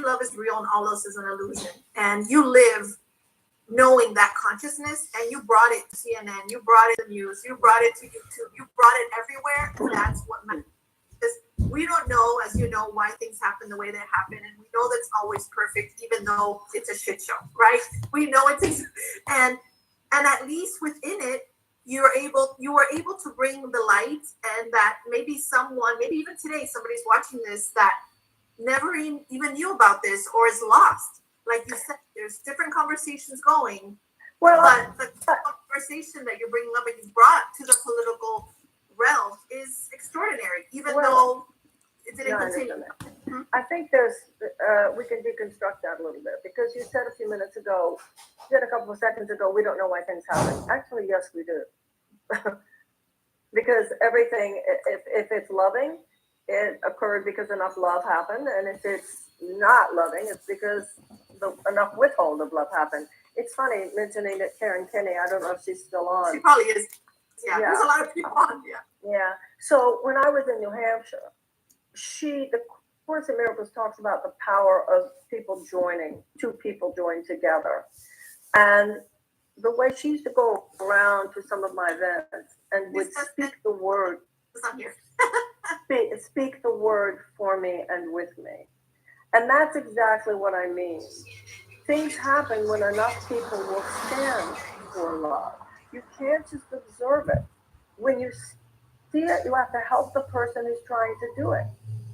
love is real and all else is an illusion. And you live knowing that consciousness, and you brought it to CNN, you brought it to news, you brought it to YouTube, you brought it everywhere. And that's what matters. Because we don't know, as you know, why things happen the way they happen, and we know that's always perfect, even though it's a shit show, right? We know it's and at least within it, you were able to bring the light, and that maybe someone, maybe even today, somebody's watching this that never even knew about this or is lost. Like you said, there's different conversations going, but the conversation that you're bringing up and you brought to the political realm is extraordinary, even though it didn't continue. I think there's, we can deconstruct that a little bit, because you said a few minutes ago, you said a couple of seconds ago, we don't know why things happen. Actually, yes, we do. Because everything, if it's loving, it occurred because enough love happened, and if it's not loving, it's because enough withhold of love happened. It's funny mentioning that Karen Kinney, I don't know if she's still on. She probably is. Yeah, there's a lot of people on. Yeah. So when I was in New Hampshire, the Course in Miracles talks about the power of people joining, two people join together. And the way she used to go around to some of my events and would speak the word, speak the word for me and with me. And that's exactly what I mean. Things happen when enough people will stand for love. You can't just observe it. When you see it, you have to help the person who's trying to do it.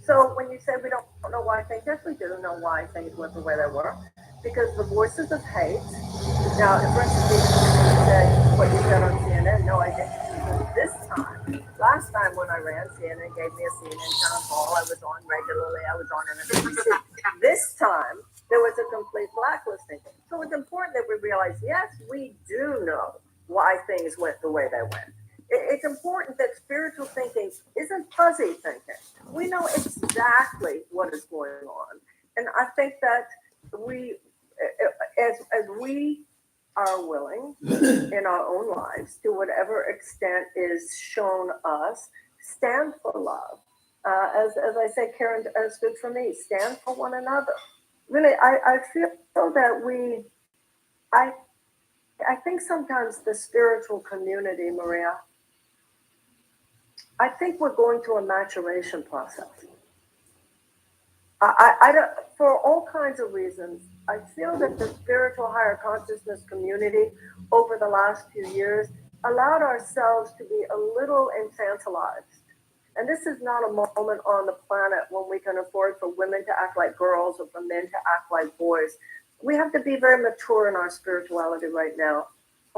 So when you say we don't know why things, yes, we do know why things went the way they were. Because the voices of hate. Now, for instance, you said what you said on CNN. No, I didn't. This time, last time when I ran, CNN gave me a CNN town hall. I was on regularly. I was on MSNBC. This time, there was a complete blacklisting. So it's important that we realize, yes, we do know why things went the way they went. It's important that spiritual thinking isn't fuzzy thinking. We know exactly what is going on. And I think that we, as we are willing in our own lives, to whatever extent is shown us, stand for love. As I say, Karen stood for me, stand for one another. Really, I feel that I think sometimes the spiritual community, Maria, I think we're going through a maturation process. I don't, for all kinds of reasons, I feel that the spiritual higher consciousness community over the last few years allowed ourselves to be a little infantilized. And this is not a moment on the planet when we can afford for women to act like girls or for men to act like boys. We have to be very mature in our spirituality right now.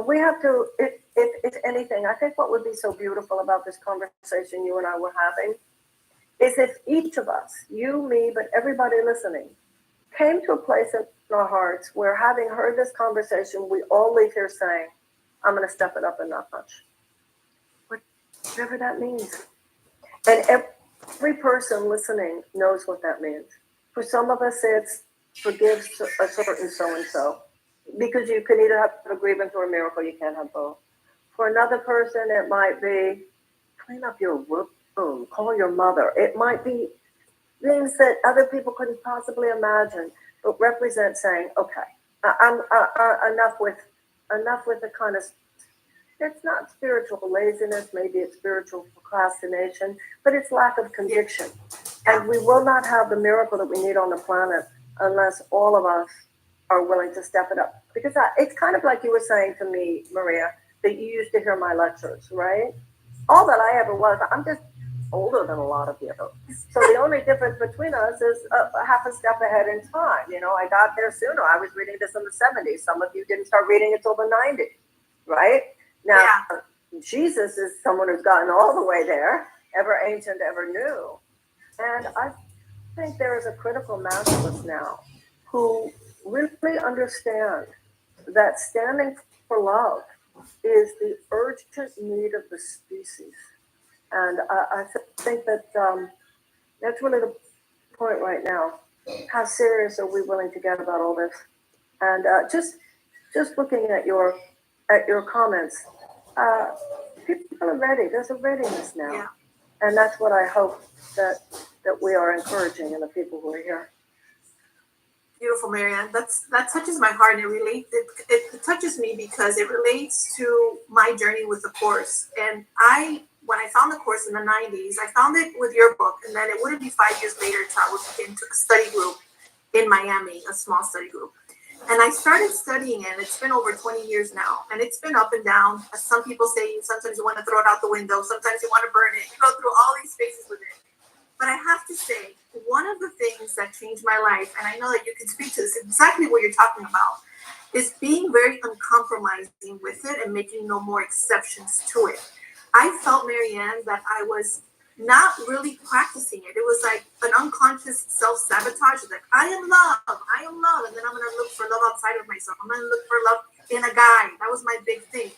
We have to, if anything, I think what would be so beautiful about this conversation you and I were having is if each of us, you, me, but everybody listening, came to a place in our hearts where, having heard this conversation, we all leave here saying, I'm going to step it up a notch. Whatever that means. And every person listening knows what that means. For some of us, it's forgive a certain so-and-so. Because you can either have a grievance or a miracle, you can't have both. For another person, it might be clean up your room, call your mother. It might be things that other people couldn't possibly imagine, but represent saying, okay, I'm enough with the kind of, it's not spiritual laziness, maybe it's spiritual procrastination, but it's lack of conviction. And we will not have the miracle that we need on the planet unless all of us are willing to step it up. Because it's kind of like you were saying to me, Maria, that you used to hear my lectures, right? All that I ever was, I'm just older than a lot of you. So the only difference between us is half a step ahead in time. You know, I got there sooner. I was reading this in the 70s. Some of you didn't start reading it till the 90s, right? Now, Jesus is someone who's gotten all the way there, ever ancient, ever new. And I think there is a critical mass of us now who really understand that standing for love is the urgent need of the species. And I think that that's really the point right now. How serious are we willing to get about all this? And just looking at your comments, people are ready. There's a readiness now, and that's what I hope that we are encouraging in the people who are here. beautiful, Marianne. That touches my heart, and it touches me because it relates to my journey with the course. And when I found the course in the 90s, I found it with your book, and then it wouldn't be 5 years later until I would get into a study group in Miami, a small study group. And I started studying it. It's been over 20 years now, and it's been up and down. As some people say, sometimes you want to throw it out the window, sometimes you want to burn it. You go through all these phases with it. But I have to say, one of the things that changed my life, and I know that you can speak to this, exactly what you're talking about, is being very uncompromising with it and making no more exceptions to it. I felt, Marianne, that I was not really practicing it. It was like an unconscious self-sabotage. Like, I am love, and then I'm going to look for love outside of myself. I'm going to look for love in a guy. That was my big thing,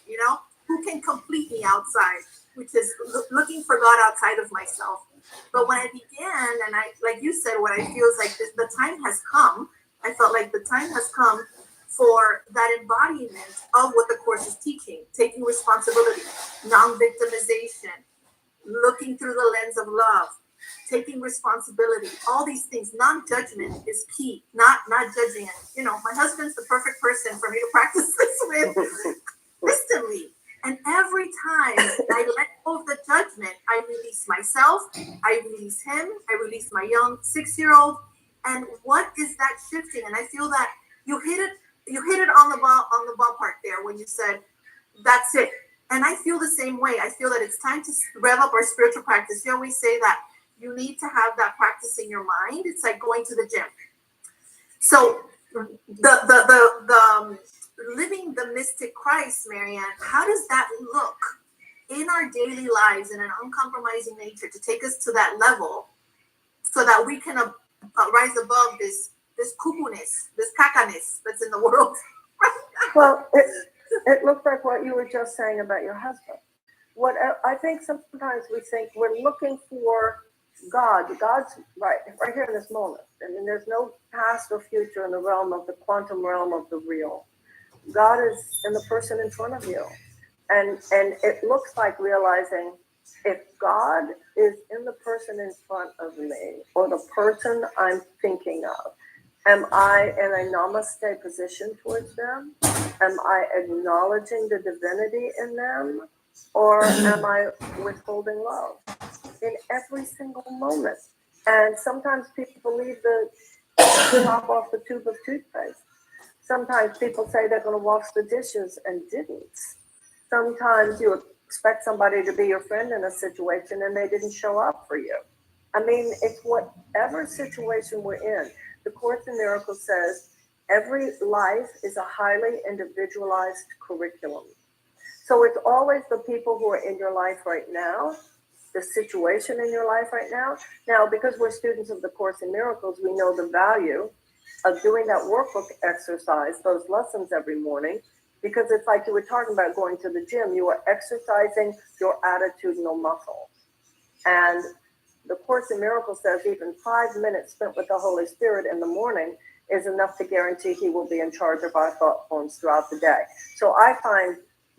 who can complete me outside, which is looking for God outside of myself. But when I began, and I, like you said, what I feel is like the time has come. I felt like the time has come for that embodiment of what the course is teaching, taking responsibility, non-victimization, looking through the lens of love, taking responsibility, all these things. Non-judgment is key, not judging it. My husband's the perfect person for me to practice this with consistently. And every time I let go of the judgment, I release myself, I release him, I release my young 6-year-old. And what is that shifting? And I feel that you hit it on the ballpark there when you said, that's it. And I feel the same way. I feel that it's time to rev up our spiritual practice. You always say that you need to have that practice in your mind. It's like going to the gym. So the living the mystic Christ, Marianne, how does that look in our daily lives in an uncompromising nature to take us to that level so that we can rise above this cuckoo-ness, this caca-ness that's in the world? Well, it looks like what you were just saying about your husband. What I think sometimes we think we're looking for God. God's right here in this moment. I mean, there's no past or future in the realm of the quantum realm of the real. God is in the person in front of you. And it looks like realizing if God is in the person in front of me or the person I'm thinking of, am I in a namaste position towards them? Am I acknowledging the divinity in them? Or am I withholding love in every single moment? And sometimes people leave the top off the tube of toothpaste. Sometimes people say they're going to wash the dishes and didn't. Sometimes you expect somebody to be your friend in a situation and they didn't show up for you. I mean, it's whatever situation we're in. The Course in Miracles says every life is a highly individualized curriculum. So it's always the people who are in your life right now, the situation in your life right now. Now, because we're students of the Course in Miracles, we know the value of doing that workbook exercise, those lessons every morning, because it's like you were talking about going to the gym. You are exercising your attitudinal muscles. And the Course in Miracles says even 5 minutes spent with the Holy Spirit in the morning is enough to guarantee he will be in charge of our thought forms throughout the day. So I find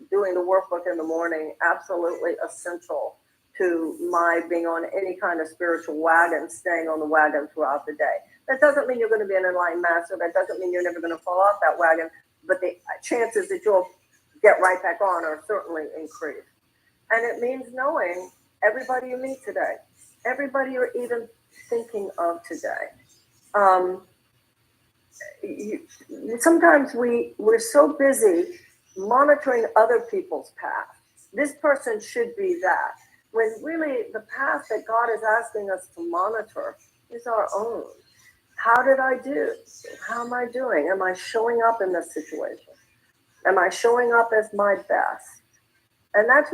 doing the workbook in the morning absolutely essential to my being on any kind of spiritual wagon, staying on the wagon throughout the day. That doesn't mean you're going to be an enlightened master. That doesn't mean you're never going to fall off that wagon. But the chances that you'll get right back on are certainly increased. And it means knowing everybody you meet today, everybody you're even thinking of today. Sometimes we're so busy monitoring other people's path. This person should be that. When really the path that God is asking us to monitor is our own. How did I do? How am I doing? Am I showing up in this situation? Am I showing up as my best? And that's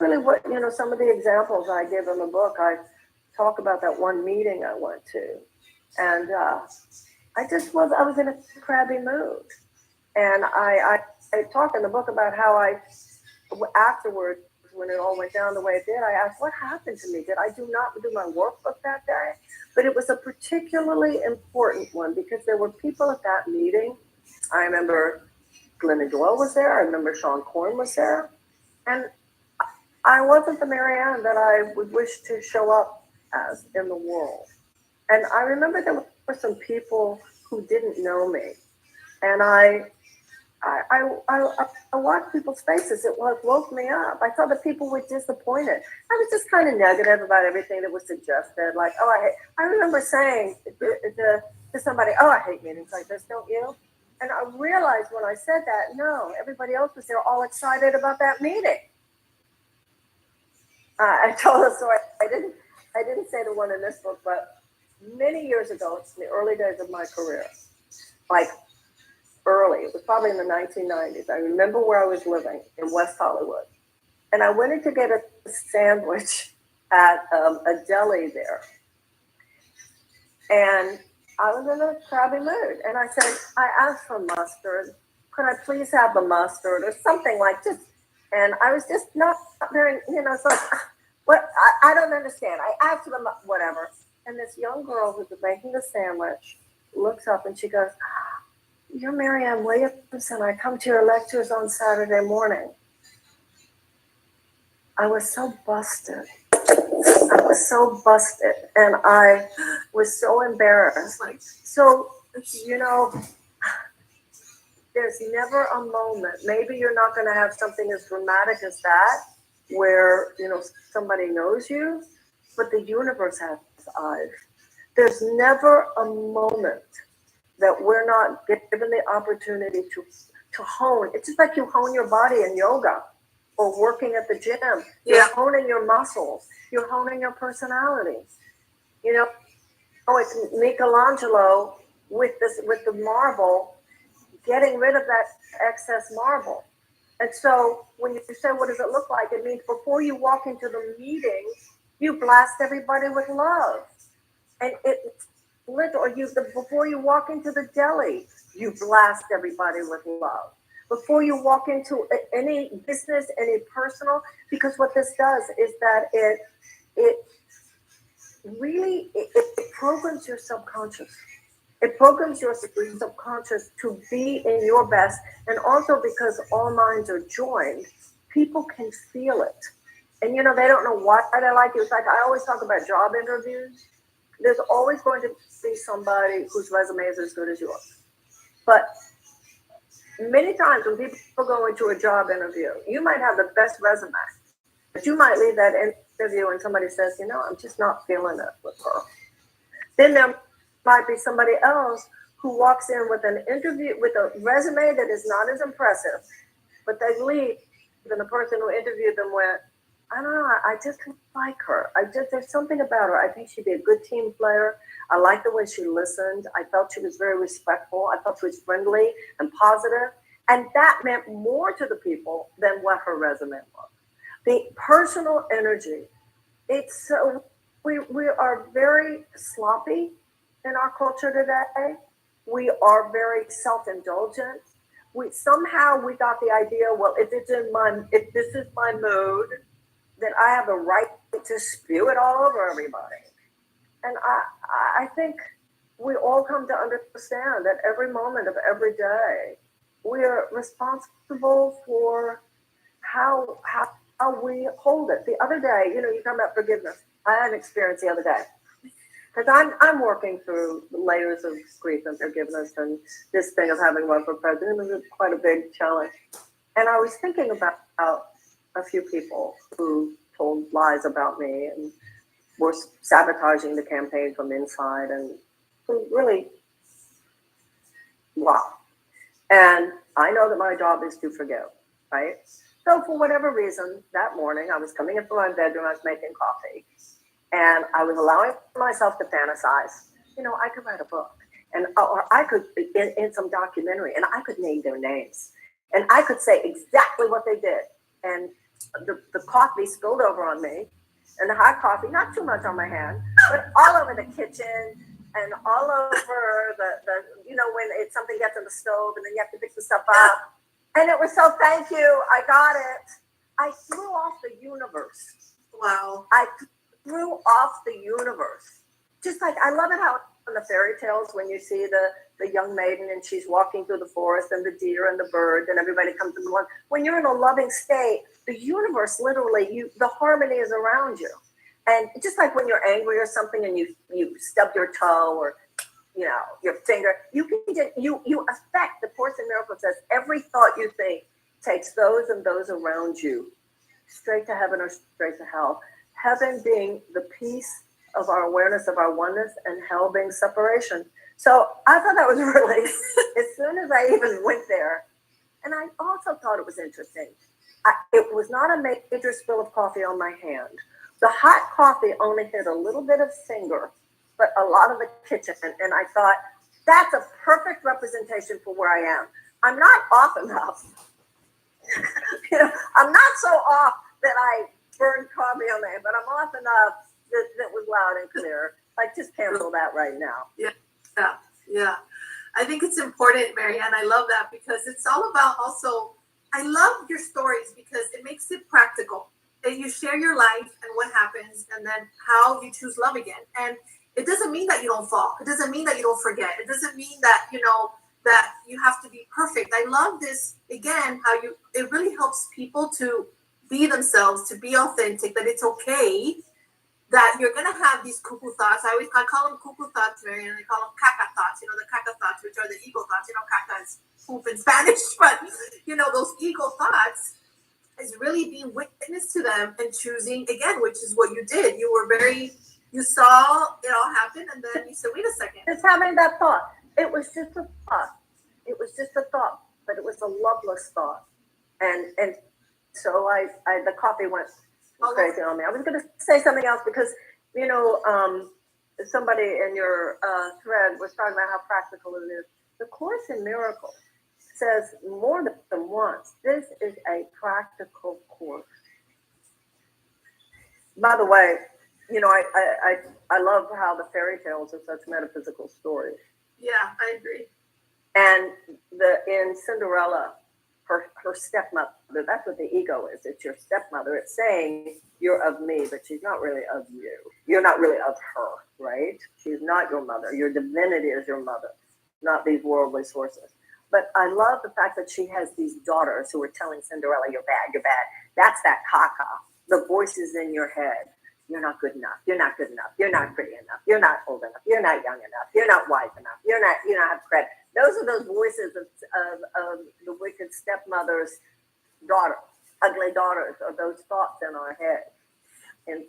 really what, some of the examples I give in the book. I talk about that one meeting I went to. And I was in a crabby mood. And I talk in the book about how afterwards, when it all went down the way it did, I asked, what happened to me? Did I not do my workbook that day? But it was a particularly important one because there were people at that meeting. I remember Glennon Doyle was there. I remember Sean Korn was there. And I wasn't the Marianne that I would wish to show up as in the world. And I remember there were some people who didn't know me. And I watched people's faces. It woke me up. I thought that people were disappointed. I was just kind of negative about everything that was suggested. Like, I remember saying to somebody, oh, I hate meetings like this, don't you? And I realized when I said that, no, everybody else was there all excited about that meeting. I told a story. I didn't say the one in this book, but many years ago, it's in the early days of my career, like early, it was probably in the 1990s. I remember where I was living in West Hollywood. And I went in to get a sandwich at a deli there. And I was in a crabby mood. And I asked for mustard. Could I please have the mustard or something like this? And I was just not very, it's like, what? I don't understand. I asked for the whatever. And this young girl who was making the sandwich looks up and she goes, you're Marianne Williamson. I come to your lectures on Saturday morning. I was so busted. And I was so embarrassed. So, there's never a moment. Maybe you're not going to have something as dramatic as that, where, somebody knows you, but the universe has eyes. There's never a moment that we're not given the opportunity to hone. It's just like you hone your body in yoga or working at the gym. You're honing your muscles. You're honing your personality. It's Michelangelo with the marble, getting rid of that excess marble. And so when you say, what does it look like? It means before you walk into the meeting, you blast everybody with love. And before you walk into the deli, you blast everybody with love. Before you walk into any business, any personal, because what this does is that it really programs your subconscious. It programs your subconscious to be in your best. And also because all minds are joined, people can feel it. And they don't know what they like. It's like I always talk about job interviews. There's always going to be somebody whose resume is as good as yours. But many times when people go into a job interview, you might have the best resume, but you might leave that interview and somebody says, I'm just not feeling it with her. Then there might be somebody else who walks in with an interview, with a resume that is not as impressive, but they leave and the person who interviewed them went, I don't know, I just like her. There's something about her. I think she'd be a good team player. I like the way she listened. I felt she was very respectful. I felt she was friendly and positive. And that meant more to the people than what her resume was. The personal energy. It's so, we are very sloppy in our culture today. We are very self-indulgent. We got the idea, well, if this is my mood, then I have a right to spew it all over everybody. And I think we all come to understand that every moment of every day, we are responsible for how we hold it. The other day, you talk about forgiveness. I had an experience the other day. Because I'm working through the layers of grief and forgiveness, and this thing of having run for president is quite a big challenge. And I was thinking about a few people who told lies about me and were sabotaging the campaign from inside, and really, wow. And I know that my job is to forgive, right? So for whatever reason, that morning I was coming in from my bedroom, I was making coffee, and I was allowing myself to fantasize. I could write a book, or I could in some documentary, and I could name their names, and I could say exactly what they did. And the coffee spilled over on me, and the hot coffee, not too much on my hand, but all over the kitchen and all over the when something gets in the stove and then you have to pick the stuff up. And it was so, thank you, I got it. I threw off the universe. Wow. I threw off the universe. Just like, I love it how in the fairy tales, when you see the young maiden and she's walking through the forest and the deer and the birds and everybody comes in one. When you're in a loving state, the universe literally, the harmony is around you. And just like when you're angry or something and you stub your toe or your finger. You can just, you affect. The Course in Miracles says every thought you think takes those and those around you straight to heaven or straight to hell. Heaven being the peace of our awareness of our oneness, and hell being separation. So I thought that was really, as soon as I even went there, and I also thought it was interesting. It was not a major spill of coffee on my hand. The hot coffee only hit a little bit of finger, but a lot of the kitchen. And I thought, that's a perfect representation for where I am. I'm not off enough. I'm not so off that I burned coffee on my hand, but I'm off enough that was loud and clear. Like, just cancel that right now. Yeah. I think it's important, Marianne. I love that, because it's all about also, I love your stories because it makes it practical. And you share your life and what happens, and then how you choose love again. And it doesn't mean that you don't fall. It doesn't mean that you don't forget. It doesn't mean that, that you have to be perfect. I love this, again, how it really helps people to be themselves, to be authentic, that it's okay that you're going to have these cuckoo thoughts. I call them cuckoo thoughts, Marianne. I call them caca thoughts, the caca thoughts, which are the ego thoughts. Caca is poop in Spanish, but, those ego thoughts is really being witness to them and choosing again, which is what you did. You saw it all happen, and then you said, wait a second. Just having that thought. It was just a thought. It was just a thought, but it was a loveless thought. And so the coffee went crazy on me. I was going to say something else because, somebody in your thread was talking about how practical it is. The Course in Miracles says more than once, this is a practical course. By the way, I love how the fairy tales are such metaphysical stories. Yeah, I agree. And in Cinderella, her stepmother, that's what the ego is. It's your stepmother. It's saying you're of me, but she's not really of you. You're not really of her, right? She's not your mother. Your divinity is your mother, not these worldly sources. But I love the fact that she has these daughters who are telling Cinderella, you're bad, you're bad. That's that caca, the voices in your head. You're not good enough. You're not good enough. You're not pretty enough. You're not old enough. You're not young enough. You're not wise enough. You don't have credit. Those are those voices of the wicked stepmother's daughter, ugly daughters, or those thoughts in our head. And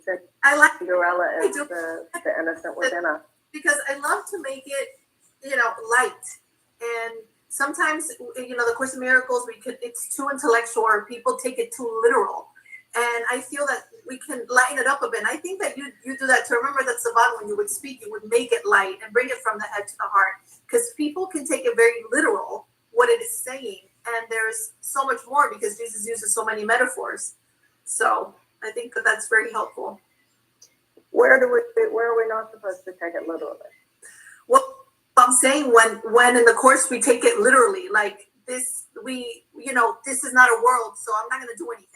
Cinderella is the innocent within us. Because I love to make it, light. And sometimes, the Course in Miracles, it's too intellectual, or people take it too literal. And I feel that we can lighten it up a bit. And I think that you do that too. Remember that Savan, when you would speak, you would make it light and bring it from the head to the heart. Because people can take it very literal, what it is saying. And there's so much more because Jesus uses so many metaphors. So I think that that's very helpful. Where are we not supposed to take it literally? Well, I'm saying when in the Course we take it literally, like this, this is not a world, so I'm not going to do anything.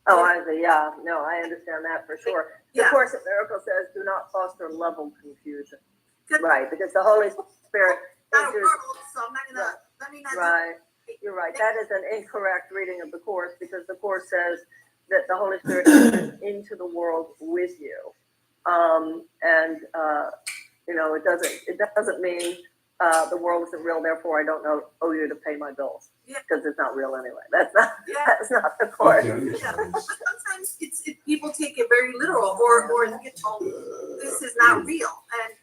Oh, I see. Yeah, no, I understand that for sure. The Course in Miracles says, "Do not foster level confusion." Right, because the Holy Spirit. Not a world, so I'm not gonna. Let me not. Right, you're right. That is an incorrect reading of the Course, because the Course says that the Holy Spirit enters into the world with you, it doesn't mean the world isn't real. Therefore, I don't owe you to pay my bills. Because it's not real anyway. That's not the Course. But sometimes people take it very literal, or this is not real, and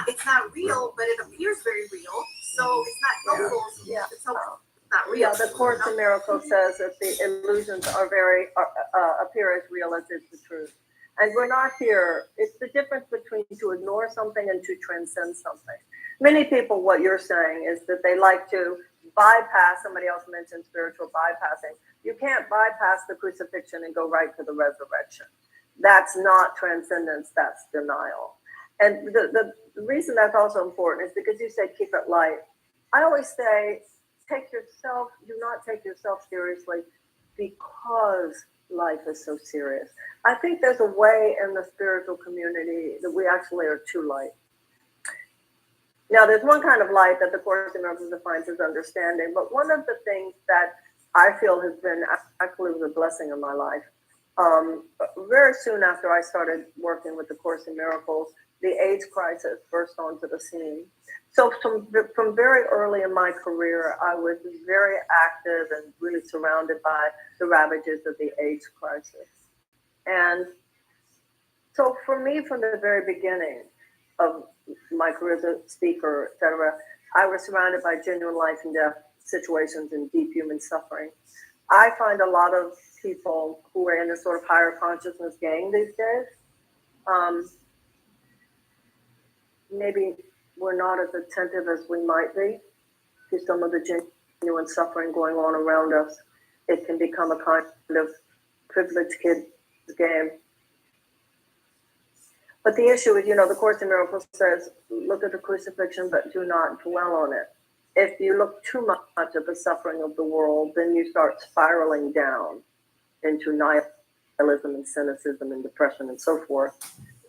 it's not real, but it appears very real, so it's not helpful. It's helpful. It's not real. Yeah, the Course in Miracles says that the illusions are appear as real as is the truth, and we're not here. It's the difference between to ignore something and to transcend something. Many people, what you're saying is that they like to bypass. Somebody else mentioned spiritual bypassing. You can't bypass the crucifixion and go right to the resurrection. That's not transcendence, that's denial. And the reason that's also important is because you said keep it light. I always say do not take yourself seriously, because life is so serious. I think there's a way in the spiritual community that we actually are too light. Now, there's one kind of light that the Course in Miracles defines as understanding, but one of the things that I feel has been actually was a blessing in my life. Very soon after I started working with the Course in Miracles, the AIDS crisis burst onto the scene. So from very early in my career, I was very active and really surrounded by the ravages of the AIDS crisis. And so for me, from the very beginning of my career as a speaker, et cetera, I was surrounded by genuine life and death situations and deep human suffering. I find a lot of people who are in this sort of higher consciousness gang these days, maybe we're not as attentive as we might be to some of the genuine suffering going on around us. It can become a kind of privileged kid's game. But the issue is, the Course in Miracles says, look at the crucifixion, but do not dwell on it. If you look too much at the suffering of the world, then you start spiraling down into nihilism and cynicism and depression and so forth.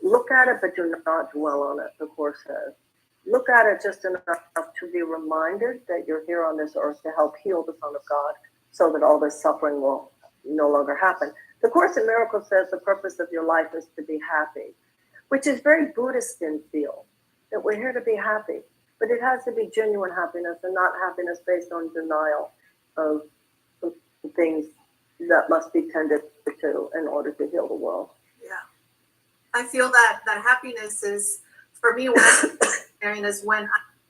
Look at it, but do not dwell on it, the Course says. Look at it just enough to be reminded that you're here on this earth to help heal the Son of God so that all this suffering will no longer happen. The Course in Miracles says the purpose of your life is to be happy, which is very Buddhist in feel, that we're here to be happy. But it has to be genuine happiness and not happiness based on denial of things that must be tended to in order to heal the world. Yeah. I feel that happiness is, for me, Marianne, is when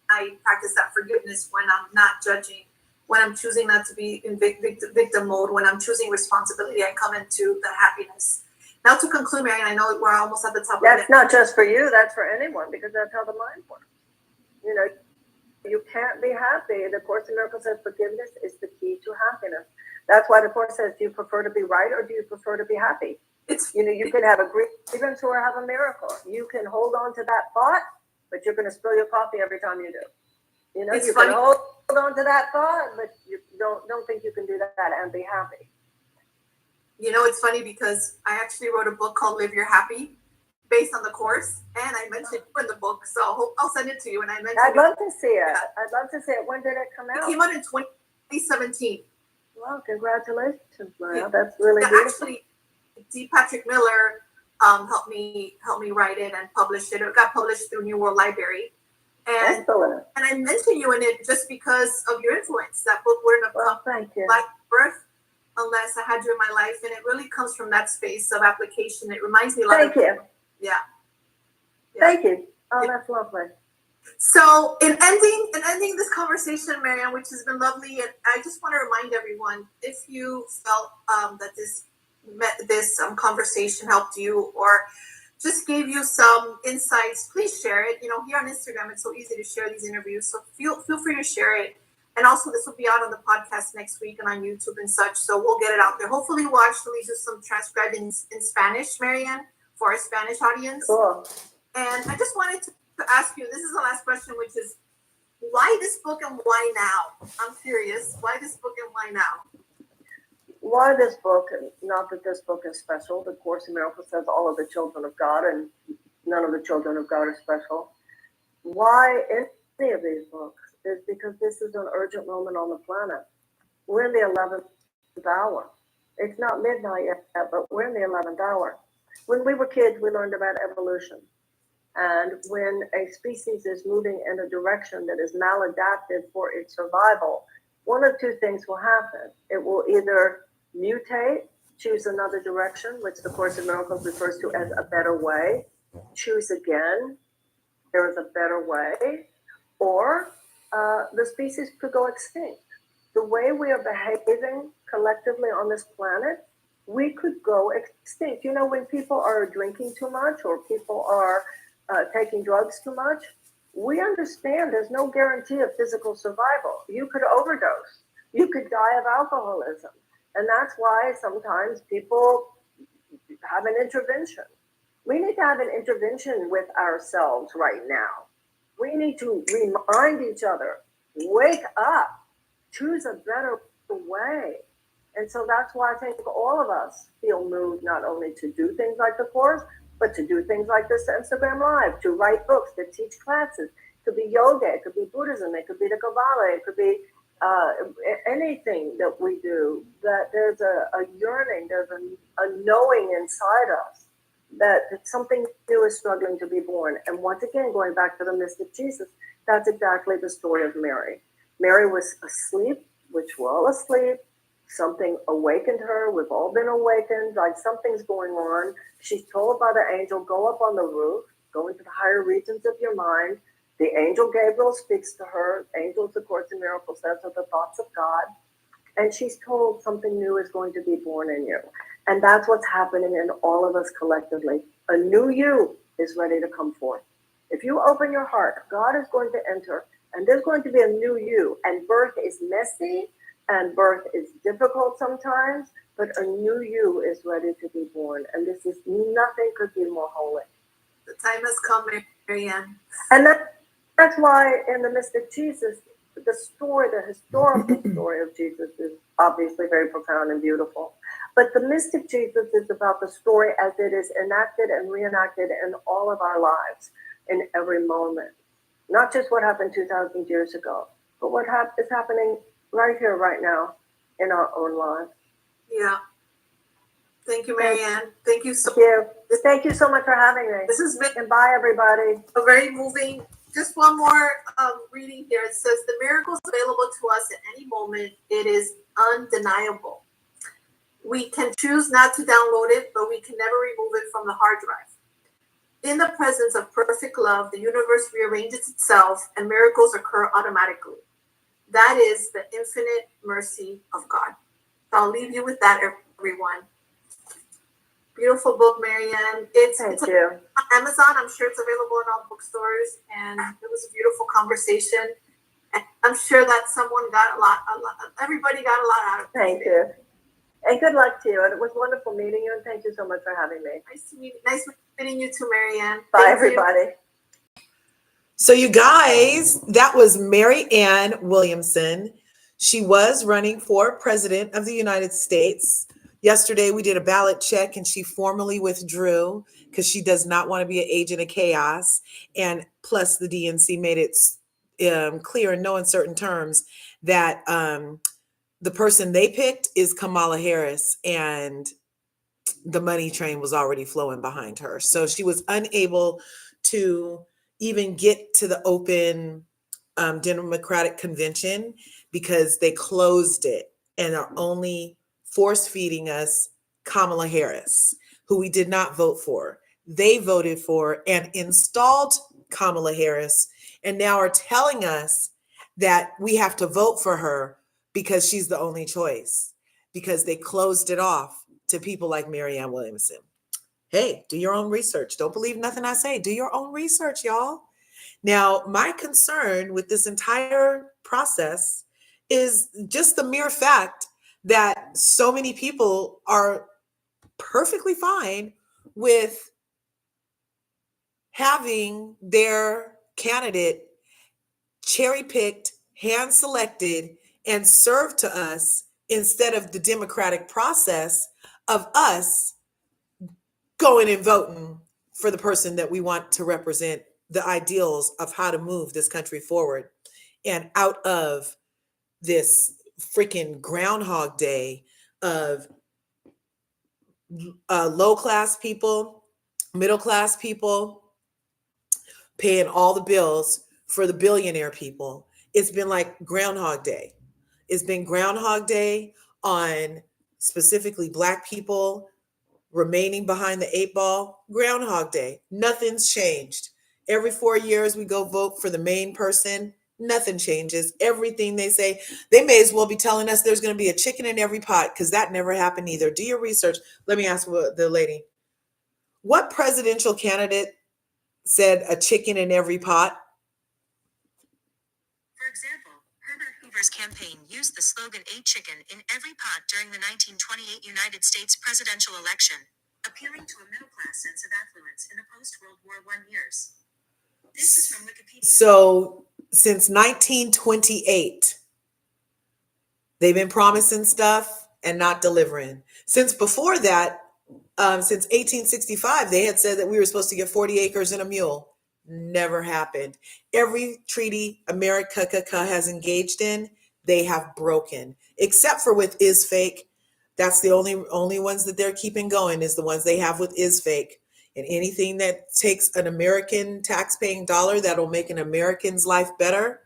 I practice that forgiveness, when I'm not judging, when I'm choosing not to be in victim mode, when I'm choosing responsibility, I come into the happiness. Now to conclude, Marianne, I know we're almost at the top of it. That's not just for you, that's for anyone, because that's how the mind works. You can't be happy. The Course in Miracles says forgiveness is the key to happiness. That's why the Course says, do you prefer to be right or do you prefer to be happy? You can have a grievance or have a miracle. You can hold on to that thought, but you're going to spill your coffee every time you do. You can hold on to that thought, but you don't think you can do that and be happy. It's funny because I actually wrote a book called Live Your Happy, based on the Course, and I mentioned it in the book, so I'll send it to you. And I mentioned I'd love to see it. I'd love to see it. When did it come out? It came out in 2017. Well, congratulations, Marianne. That's really beautiful. Actually, D. Patrick Miller helped me write it and publish it. It got published through New World Library. And I mentioned you in it just because of your influence. That book wouldn't have come by birth unless I had you in my life. And it really comes from that space of application. It reminds me a lot of... Thank you. Yeah. Thank you. Oh, that's lovely. So in ending this conversation, Marianne, which has been lovely, and I just want to remind everyone, if you felt that this conversation helped you or just gave you some insights, please share it. Here on Instagram, it's so easy to share these interviews, so feel free to share it. And also, this will be out on the podcast next week and on YouTube and such, so we'll get it out there. Hopefully, we'll actually do some transcribing in Spanish, Marianne, for our Spanish audience. Cool. And I just wanted to ask you, this is the last question, which is, why this book and why now? I'm curious, why this book and why now? Why this book? Not that this book is special. The Course in Miracles says all of the children of God, and none of the children of God are special. Why any of these books is because this is an urgent moment on the planet. We're in the 11th hour. It's not midnight yet, but we're in the 11th hour. When we were kids, we learned about evolution. And when a species is moving in a direction that is maladapted for its survival, one of two things will happen. It will either mutate, choose another direction, which the Course in Miracles refers to as a better way, choose again, there is a better way, or the species could go extinct. The way we are behaving collectively on this planet, we could go extinct. When people are drinking too much or people are taking drugs too much, we understand there's no guarantee of physical survival. You could overdose. You could die of alcoholism. And that's why sometimes people have an intervention. We need to have an intervention with ourselves right now. We need to remind each other, wake up, choose a better way. And so that's why I think all of us feel moved not only to do things like the Course, but to do things like this Instagram Live, to write books, to teach classes. It could be yoga, it could be Buddhism, it could be the Kabbalah, it could be anything that we do, that there's a yearning, there's a knowing inside us that something new is struggling to be born. And once again, going back to the mystic Jesus, That's exactly the story of Mary. Mary was asleep, which we're all asleep. Something awakened her. We've all been awakened, like something's going on. She's told by the angel, go up on the roof, go into the higher regions of your mind. The angel Gabriel speaks to her. Angels, of course, in miracles, says are the thoughts of God. And she's told something new is going to be born in you. And that's what's happening in all of us collectively. A new you is ready to come forth. If you open your heart, God is going to enter, and there's going to be a new you. And birth is messy, and birth is difficult sometimes, but a new you is ready to be born. And this is, nothing could be more holy. The time has come, Marianne. And that's why in the mystic Jesus, the story, the historical story of Jesus is obviously very profound and beautiful. But the mystic Jesus is about the story as it is enacted and reenacted in all of our lives, in every moment. Not just what happened 2,000 years ago, but what is happening right here, right now, in our own lives. Yeah. Thank you, Marianne. Thank you so much. Thank you so much for having me. This has been and bye, everybody. A very moving. Just one more reading here. It says, the miracles available to us at any moment, it is undeniable. We can choose not to download it, but we can never remove it from the hard drive. In the presence of perfect love, the universe rearranges itself and miracles occur automatically. That is the infinite mercy of God. So I'll leave you with that, everyone. Beautiful book, Marianne. It's on Amazon. I'm sure it's available in all bookstores. And it was a beautiful conversation. And I'm sure that someone got a lot, everybody got a lot out of it. Thank you. And good luck to you. And it was wonderful meeting you. And thank you so much for having me. Nice meeting you too, Marianne. Bye, everybody. So you guys, that was Marianne Williamson. She was running for president of the United States. Yesterday, we did a ballot check and she formally withdrew because she does not want to be an agent of chaos. And plus the DNC made it clear in no uncertain terms that the person they picked is Kamala Harris, and the money train was already flowing behind her. So she was unable to even get to the open Democratic convention because they closed it and are only force feeding us Kamala Harris, who we did not vote for. They voted for and installed Kamala Harris and now are telling us that we have to vote for her because she's the only choice, because they closed it off to people like Marianne Williamson. Hey, do your own research. Don't believe nothing I say. Do your own research, y'all. Now, my concern with this entire process is just the mere fact that so many people are perfectly fine with having their candidate cherry-picked, hand-selected, and served to us instead of the democratic process of us going and voting for the person that we want to represent the ideals of how to move this country forward and out of this freaking Groundhog Day of low-class people, middle-class people paying all the bills for the billionaire people. It's been like Groundhog Day. It's been Groundhog Day on specifically Black people remaining behind the 8 ball. Groundhog Day. Nothing's changed. Every 4 years we go vote for the main person. Nothing changes. Everything they say, they may as well be telling us there's going to be a chicken in every pot, because that never happened either. Do your research. Let me ask the lady. What presidential candidate said a chicken in every pot? For example, Herbert Hoover's campaign used the slogan "A chicken in every pot" during the 1928 United States presidential election, appealing to a middle-class sense of affluence in the post-World War I years. This is from Wikipedia. So, since 1928, they've been promising stuff and not delivering. Since before that, since 1865, they had said that we were supposed to get 40 acres and a mule. Never happened. Every treaty America has engaged in, they have broken, except for with IsFake. That's the only ones that they're keeping going is the ones they have with IsFake. And anything that takes an American taxpaying dollar that'll make an American's life better,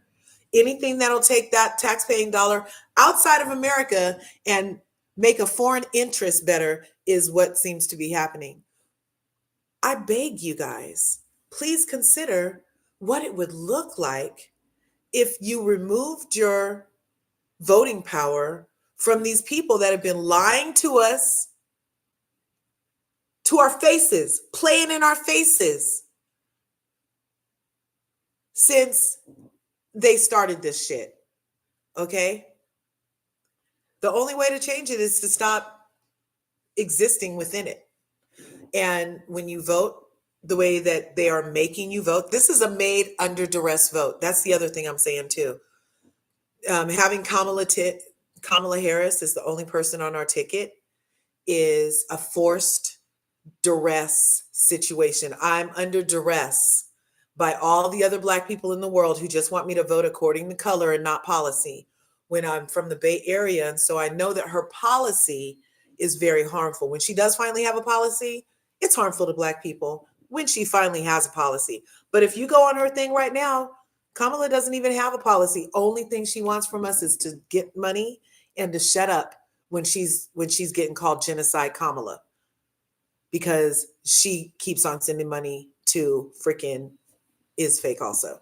anything that'll take that taxpaying dollar outside of America and make a foreign interest better is what seems to be happening. I beg you guys, please consider what it would look like if you removed your voting power from these people that have been lying to us, to our faces, playing in our faces since they started this shit. Okay? The only way to change it is to stop existing within it. And when you vote the way that they are making you vote, this is a made under duress vote. That's the other thing I'm saying too. Having Kamala Harris is the only person on our ticket is a forced duress situation. I'm under duress by all the other Black people in the world who just want me to vote according to color and not policy when I'm from the Bay Area. And so I know that her policy is very harmful. When she does finally have a policy, it's harmful to Black people when she finally has a policy. But if you go on her thing right now, Kamala doesn't even have a policy. Only thing she wants from us is to get money and to shut up when she's getting called genocide Kamala, because she keeps on sending money to freaking is fake also.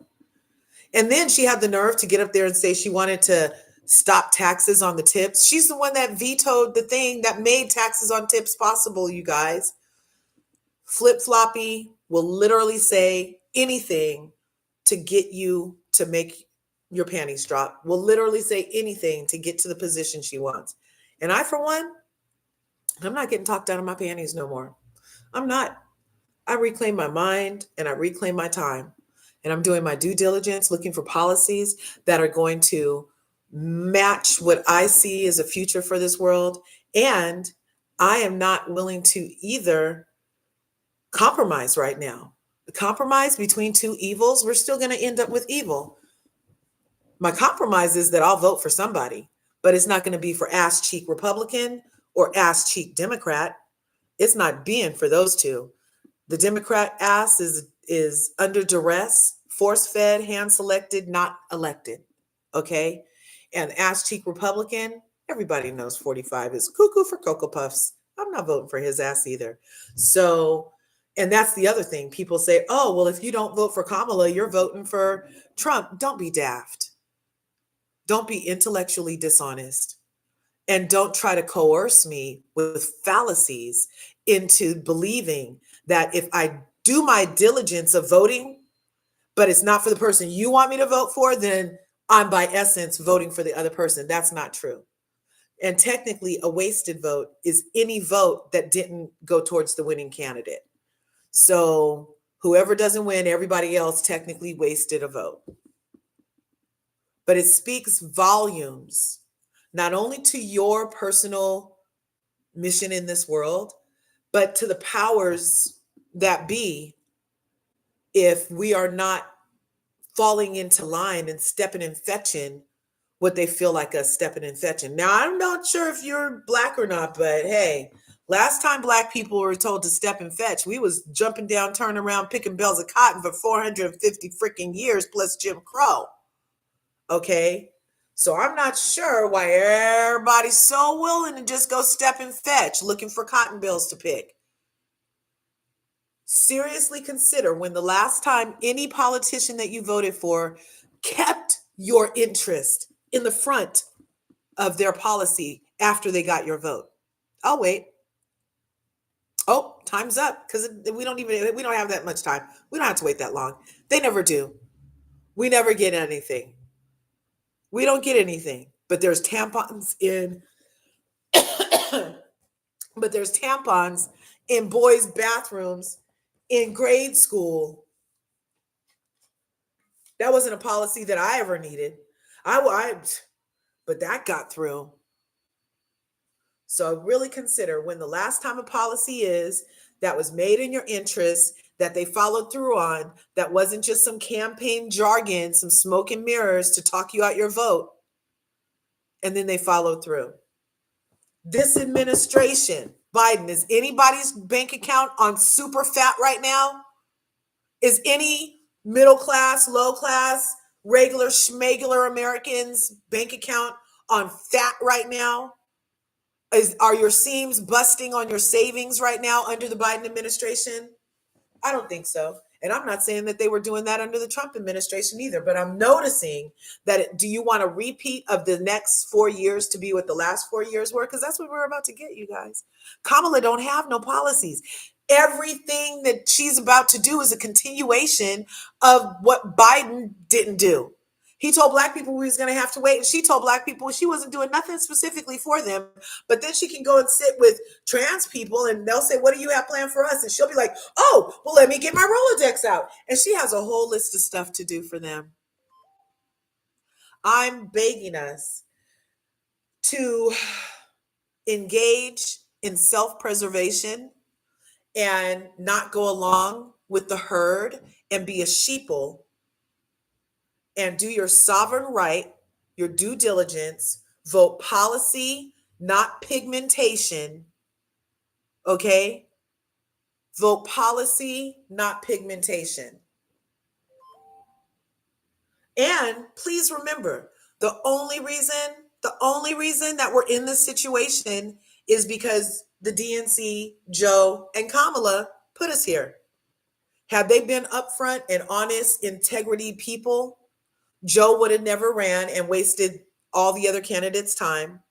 And then she had the nerve to get up there and say she wanted to stop taxes on the tips. She's the one that vetoed the thing that made taxes on tips possible, you guys. Flip-floppy will literally say anything to get you to make your panties drop, will literally say anything to get to the position she wants. And I, for one, I'm not getting talked out of my panties no more. I'm not. I reclaim my mind and I reclaim my time. And I'm doing my due diligence, looking for policies that are going to match what I see as a future for this world. And I am not willing to either compromise right now. The compromise between two evils, we're still going to end up with evil. My compromise is that I'll vote for somebody, but it's not going to be for ass cheek Republican or ass cheek Democrat. It's not being for those two. The Democrat ass is under duress, force-fed, hand-selected, not elected. Okay? And ass cheek Republican, everybody knows 45 is cuckoo for Cocoa Puffs. I'm not voting for his ass either. So, and that's the other thing. People say, oh, well, if you don't vote for Kamala, you're voting for Trump. Don't be daft. Don't be intellectually dishonest. And don't try to coerce me with fallacies into believing that if I do my diligence of voting, but it's not for the person you want me to vote for, then I'm by essence voting for the other person. That's not true. And technically, a wasted vote is any vote that didn't go towards the winning candidate. So whoever doesn't win, everybody else technically wasted a vote. But it speaks volumes, not only to your personal mission in this world, but to the powers that be, if we are not falling into line and stepping and fetching what they feel like us stepping and fetching. Now, I'm not sure if you're Black or not, but hey, last time Black people were told to step and fetch, we was jumping down, turning around, picking bales of cotton for 450 freaking years plus Jim Crow. Okay? So I'm not sure why everybody's so willing to just go step and fetch, looking for cotton bales to pick. Seriously consider when the last time any politician that you voted for kept your interest in the front of their policy after they got your vote. I'll wait. Oh, time's up, because we don't have that much time. We don't have to wait that long. They never do. We never get anything. We don't get anything. But there's tampons in boys' bathrooms in grade school. That wasn't a policy that I ever needed. But that got through. So really consider when the last time a policy is that was made in your interest, that they followed through on, that wasn't just some campaign jargon, some smoke and mirrors to talk you out your vote, and then they followed through. This administration Biden, is anybody's bank account on super fat right now? Is any middle class, low class, regular schmegular Americans bank account on fat right now? Are your seams busting on your savings right now under the Biden administration? I don't think so. And I'm not saying that they were doing that under the Trump administration either, but I'm noticing that do you want a repeat of the next 4 years to be what the last 4 years were? Because that's what we're about to get, you guys. Kamala don't have no policies. Everything that she's about to do is a continuation of what Biden didn't do. He told black people we was going to have to wait, and she told black people she wasn't doing nothing specifically for them. But then she can go and sit with trans people, and they'll say, "What do you have planned for us?" And she'll be like, "Oh, well, let me get my Rolodex out." And she has a whole list of stuff to do for them. I'm begging us to engage in self-preservation and not go along with the herd and be a sheeple, and do your sovereign right, your due diligence, vote policy, not pigmentation. Okay? Vote policy, not pigmentation. And please remember, the only reason that we're in this situation is because the DNC, Joe, and Kamala put us here. Had they been upfront and honest, integrity people, Joe would have never ran and wasted all the other candidates' time.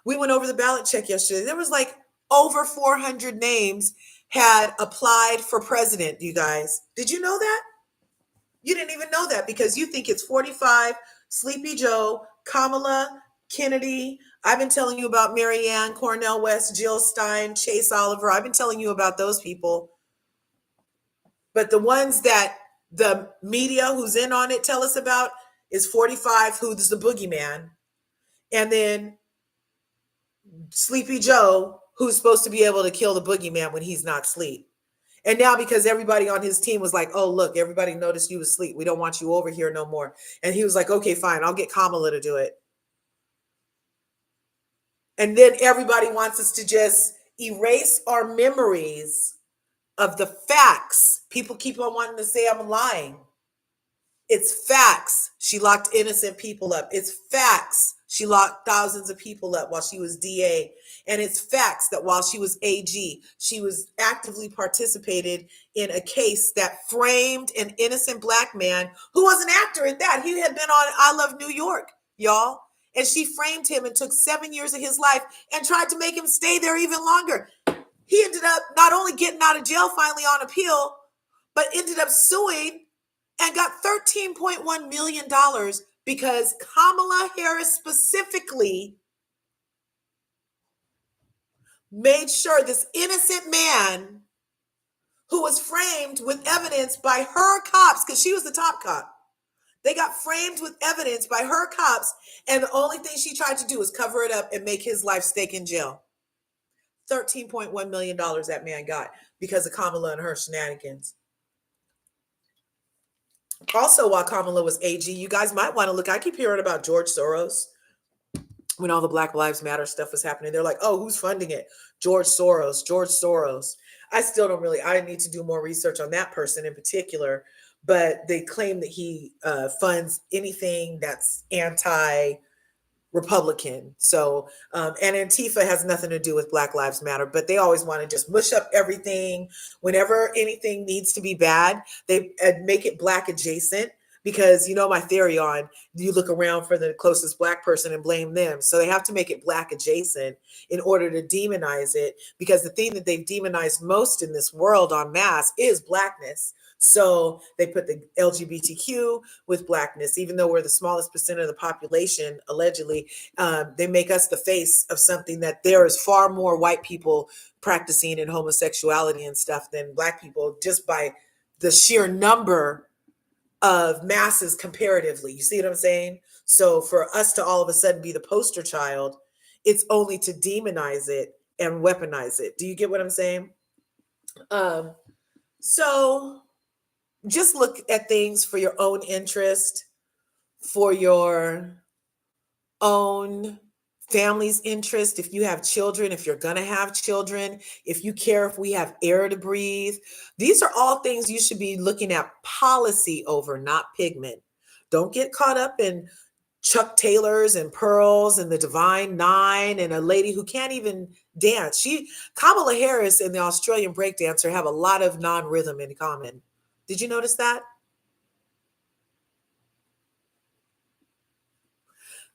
We went over the ballot check yesterday. There was like over 400 names had applied for president, you guys. Did you know that? You didn't even know that because you think it's 45, Sleepy Joe, Kamala, Kennedy. I've been telling you about Marianne, Cornel West, Jill Stein, Chase Oliver. I've been telling you about those people. But the ones that the media who's in on it tell us about is 45, who's the boogeyman. And then Sleepy Joe, who's supposed to be able to kill the boogeyman when he's not asleep. And now because everybody on his team was like, "Oh, look, everybody noticed you asleep. We don't want you over here no more." And he was like, "Okay, fine. I'll get Kamala to do it." And then everybody wants us to just erase our memories of the facts. People keep on wanting to say I'm lying. It's facts. She locked innocent people up. It's facts. She locked thousands of people up while she was DA. And it's facts that while she was AG, she was actively participated in a case that framed an innocent black man who was an actor at that. He had been on I Love New York, y'all. And she framed him and took 7 years of his life and tried to make him stay there even longer. He ended up not only getting out of jail finally on appeal, but ended up suing and got $13.1 million because Kamala Harris specifically made sure this innocent man who was framed with evidence by her cops, because she was the top cop. They got framed with evidence by her cops, and the only thing she tried to do was cover it up and make his life stay in jail. $13.1 million that man got because of Kamala and her shenanigans. Also, while Kamala was AG, you guys might want to look. I keep hearing about George Soros. When all the Black Lives Matter stuff was happening, they're like, "Oh, who's funding it? George Soros, George Soros." I still don't really, I need to do more research on that person in particular, but they claim that he funds anything that's anti-Republican. So, and Antifa has nothing to do with Black Lives Matter, but they always want to just mush up everything. Whenever anything needs to be bad, they make it Black adjacent. Because you know my theory on you look around for the closest Black person and blame them. So they have to make it Black adjacent in order to demonize it. Because the thing that they've demonized most in this world en masse is Blackness. So they put the LGBTQ with Blackness, even though we're the smallest percent of the population, allegedly. They make us the face of something that there is far more white people practicing in homosexuality and stuff than Black people, just by the sheer number of masses comparatively. You see what I'm saying? So for us to all of a sudden be the poster child, it's only to demonize it and weaponize it. Do you get what I'm saying? So just look at things for your own interest, for your own family's interest, if you have children, if you're going to have children, if you care if we have air to breathe. These are all things you should be looking at policy over, not pigment. Don't get caught up in Chuck Taylors and pearls and the Divine Nine and a lady who can't even dance. Kamala Harris and the Australian breakdancer have a lot of non-rhythm in common. Did you notice that?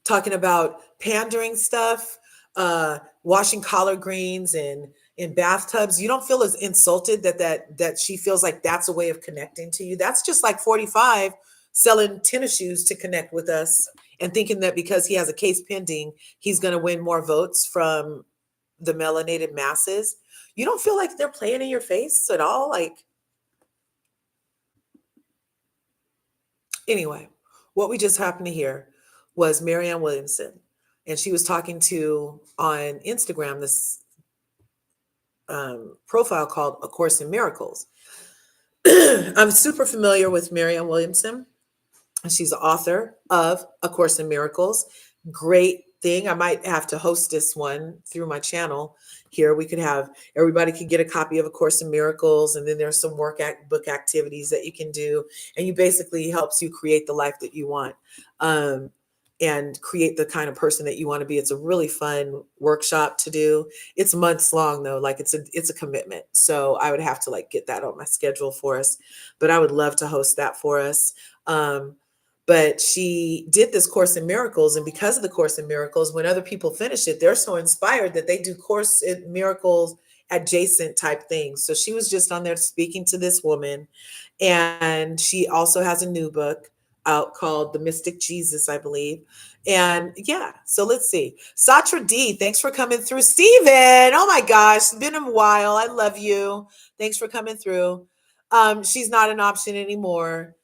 Talking about pandering stuff, washing collard greens and in bathtubs. You don't feel as insulted that she feels like that's a way of connecting to you. That's just like 45 selling tennis shoes to connect with us and thinking that because he has a case pending, he's going to win more votes from the melanated masses. You don't feel like they're playing in your face at all? Like, anyway, what we just happened to hear was Marianne Williamson, and she was talking to on Instagram this profile called A Course in Miracles. I'm super familiar with Marianne Williamson. She's the author of A Course in Miracles. Great thing. I might have to host this one through my channel here. We could have, everybody could get a copy of A Course in Miracles, and then there's some book activities that you can do, and you basically helps you create the life that you want. And create the kind of person that you want to be. It's a really fun workshop to do. It's months long though. Like it's a commitment. So I would have to like get that on my schedule for us, but I would love to host that for us. But she did this Course in Miracles, and because of the Course in Miracles, when other people finish it, they're so inspired that they do Course in Miracles adjacent type things. So she was just on there speaking to this woman, and she also has a new book out called The Mystic Jesus, I believe. And yeah, so let's see. Satra D, thanks for coming through. Steven, oh my gosh, it's been a while. I love you. Thanks for coming through. She's not an option anymore.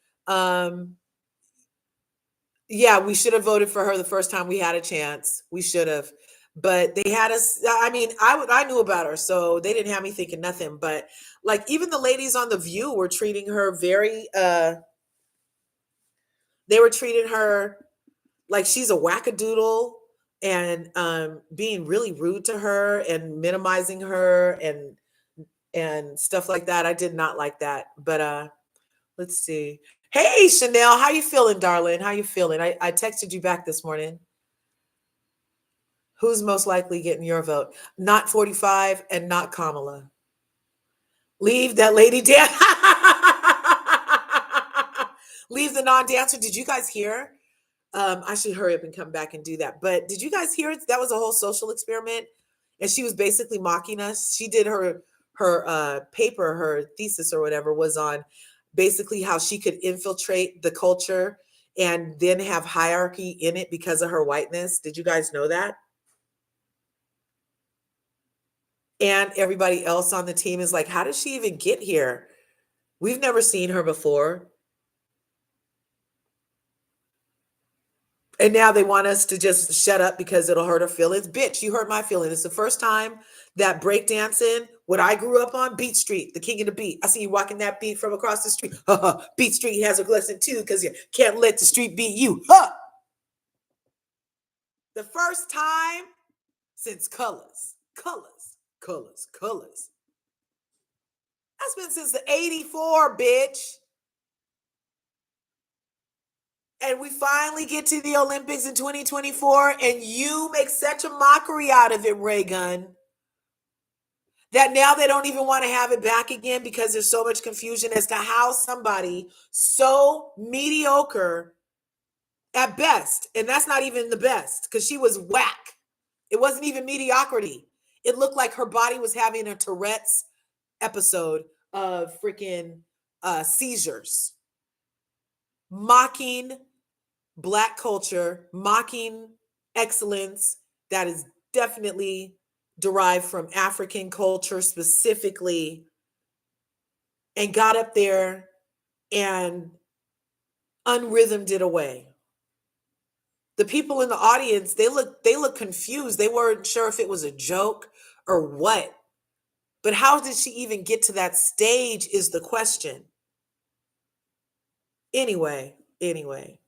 Yeah, we should have voted for her the first time we had a chance. We should have. But they had us, I mean, I knew about her, so they didn't have me thinking nothing. But like even the ladies on The View were treating her very they were treating her like she's a wackadoodle and being really rude to her and minimizing her and stuff like that. I did not like that. But let's see. Hey, Chanel, how you feeling, darling? How you feeling? I texted you back this morning. Who's most likely getting your vote? Not 45 and not Kamala. Leave that lady down. Leave the non-dancer. Did you guys hear? I should hurry up and come back and do that. But did you guys hear it? That was a whole social experiment. And she was basically mocking us. She did her paper, her thesis or whatever was on basically how she could infiltrate the culture and then have hierarchy in it because of her whiteness. Did you guys know that? And everybody else on the team is like, how did she even get here? We've never seen her before. And now they want us to just shut up because it'll hurt her feelings. Bitch, you hurt my feelings. It's the first time that breakdancing, what I grew up on, Beat Street, the king of the beat. I see you walking that beat from across the street. Beat Street has a lesson too because you can't let the street beat you. The first time since Colors. That's been since the 84, bitch. And we finally get to the Olympics in 2024, and you make such a mockery out of it, Ray Gun, that now they don't even want to have it back again because there's so much confusion as to how somebody so mediocre at best, and that's not even the best because she was whack. It wasn't even mediocrity. It looked like her body was having a Tourette's episode of freaking seizures. Mocking Black culture, mocking excellence that is definitely derived from African culture specifically, and got up there and unrhythmed it away. The people in the audience, they look confused. They weren't sure if it was a joke or what. But how did she even get to that stage is the question. Anyway,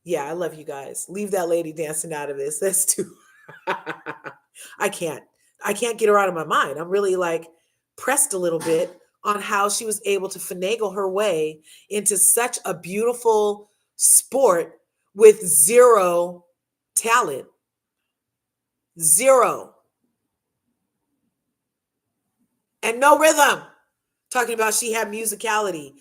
yeah, I love you guys. Leave that lady dancing out of this. That's too I can't get her out of my mind. I'm really like pressed a little bit on how she was able to finagle her way into such a beautiful sport with zero talent. Zero. And no rhythm. Talking about she had musicality.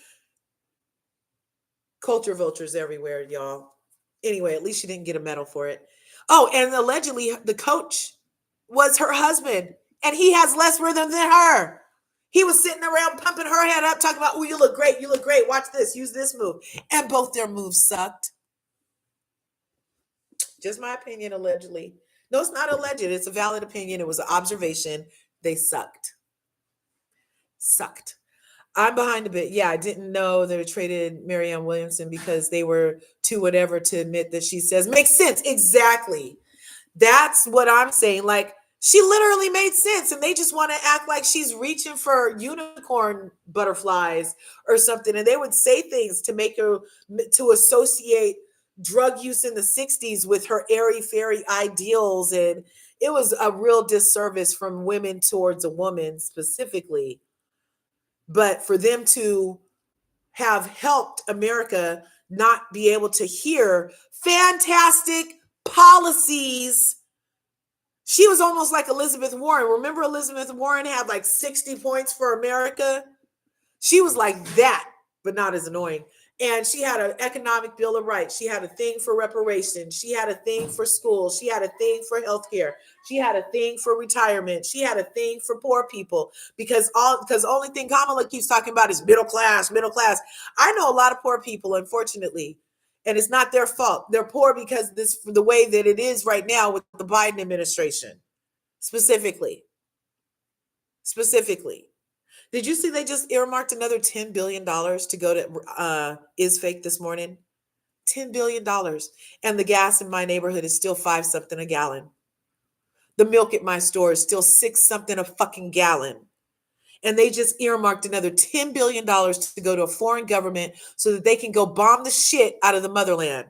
Culture vultures everywhere, y'all. Anyway, at least she didn't get a medal for it. Oh, and allegedly the coach was her husband, and he has less rhythm than her. He was sitting around pumping her head up, talking about, oh, you look great, watch this, use this move. And both their moves sucked. Just my opinion, allegedly. No, it's not alleged. It's a valid opinion. It was an observation. They sucked. Sucked. I'm behind a bit. Yeah, I didn't know they traded Marianne Williamson because they were too whatever to admit that she says makes sense. Exactly. That's what I'm saying. Like, she literally made sense, and they just want to act like she's reaching for unicorn butterflies or something. And they would say things to make her to associate drug use in the 60s with her airy fairy ideals. And it was a real disservice from women towards a woman specifically. But for them to have helped America not be able to hear fantastic policies. She was almost like Elizabeth Warren. Remember, Elizabeth Warren had like 60 points for America? She was like that, but not as annoying. And she had an economic bill of rights. She had a thing for reparations. She had a thing for schools. She had a thing for healthcare. She had a thing for retirement. She had a thing for poor people, because the only thing Kamala keeps talking about is middle class, middle class. I know a lot of poor people, unfortunately, and it's not their fault. They're poor because the way that it is right now with the Biden administration, specifically. Did you see they just earmarked another $10 billion to go to Is Fake this morning? $10 billion. And the gas in my neighborhood is still 5 something a gallon. The milk at my store is still 6 something a fucking gallon. And they just earmarked another $10 billion to go to a foreign government so that they can go bomb the shit out of the motherland.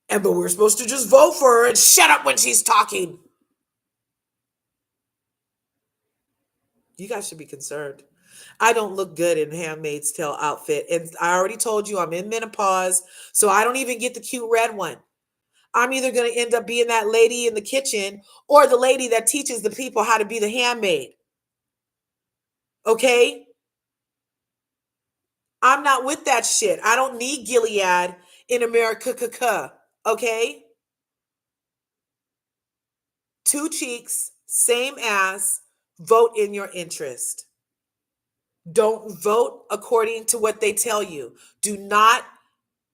But we're supposed to just vote for her and shut up when she's talking. You guys should be concerned. I don't look good in Handmaid's Tale outfit. And I already told you I'm in menopause, so I don't even get the cute red one. I'm either going to end up being that lady in the kitchen or the lady that teaches the people how to be the handmaid. Okay? I'm not with that shit. I don't need Gilead in America. Okay? 2 cheeks, same ass, vote in your interest. Don't vote according to what they tell you. Do not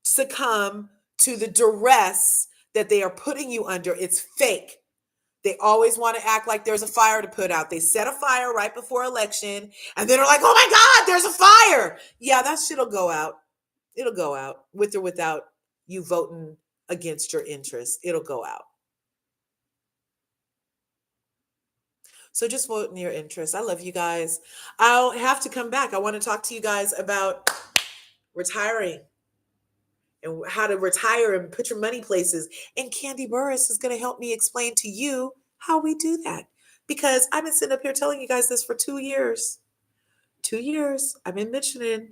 succumb to the duress that they are putting you under. It's fake. They always want to act like there's a fire to put out. They set a fire right before election, and then they're like, oh my God, there's a fire. Yeah, that shit'll go out. It'll go out with or without you voting against your interest. It'll go out. So just vote in your interest. I love you guys. I'll have to come back. I want to talk to you guys about retiring and how to retire and put your money places. And Candy Burris is going to help me explain to you how we do that. Because I've been sitting up here telling you guys this for 2 years. 2 years. I've been mentioning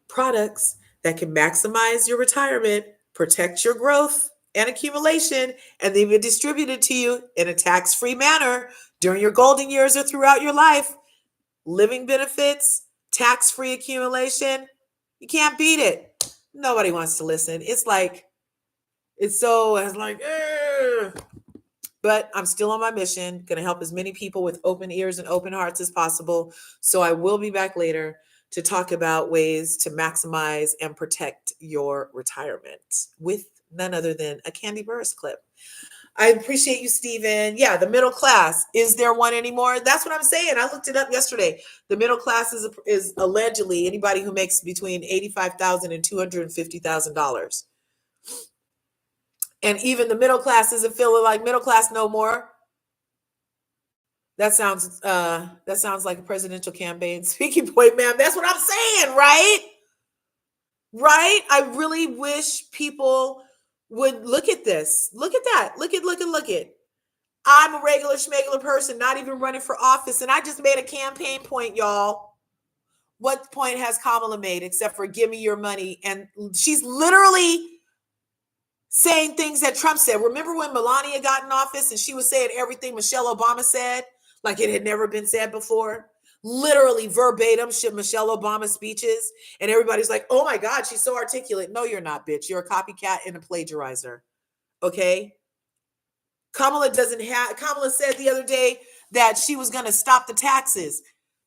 products that can maximize your retirement, protect your growth and accumulation, and they've been distributed to you in a tax-free manner during your golden years or throughout your life. Living benefits, tax-free accumulation. You can't beat it. Nobody wants to listen. It's like, but I'm still on my mission, going to help as many people with open ears and open hearts as possible. So I will be back later to talk about ways to maximize and protect your retirement with none other than a Candy Burris clip. I appreciate you, Stephen. Yeah, the middle class. Is there one anymore? That's what I'm saying. I looked it up yesterday. The middle class is allegedly anybody who makes between $85,000 and $250,000. And even the middle class isn't feeling like middle class no more. That sounds like a presidential campaign speaking point, ma'am. That's what I'm saying, right? Right? I really wish people would look at this. Look at that. Look at. I'm a regular schmegular person, not even running for office. And I just made a campaign point, y'all. What point has Kamala made except for give me your money? And she's literally saying things that Trump said. Remember when Melania got in office and she was saying everything Michelle Obama said, like it had never been said before? Literally verbatim Michelle Obama speeches. And everybody's like, oh my God, she's so articulate. No, you're not, bitch. You're a copycat and a plagiarizer. Okay? Kamala said the other day that she was going to stop the taxes.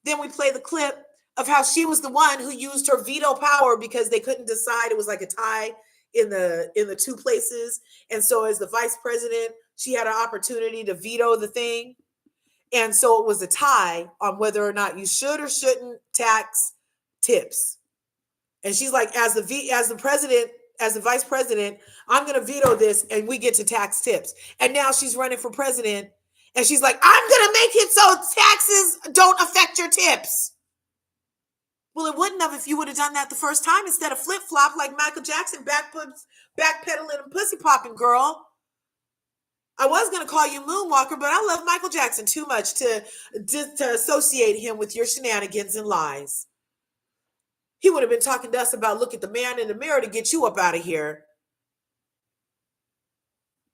Then we play the clip of how she was the one who used her veto power because they couldn't decide. It was like a tie in the two places. And so as the vice president, she had an opportunity to veto the thing. And so it was a tie on whether or not you should or shouldn't tax tips. And she's like, as the vice president, I'm going to veto this and we get to tax tips. And now she's running for president and she's like, I'm going to make it so taxes don't affect your tips. Well, it wouldn't have if you would have done that the first time instead of flip-flop like Michael Jackson backpedaling and pussy popping, girl. I was going to call you Moonwalker, but I love Michael Jackson too much to associate him with your shenanigans and lies. He would have been talking to us about look at the man in the mirror to get you up out of here.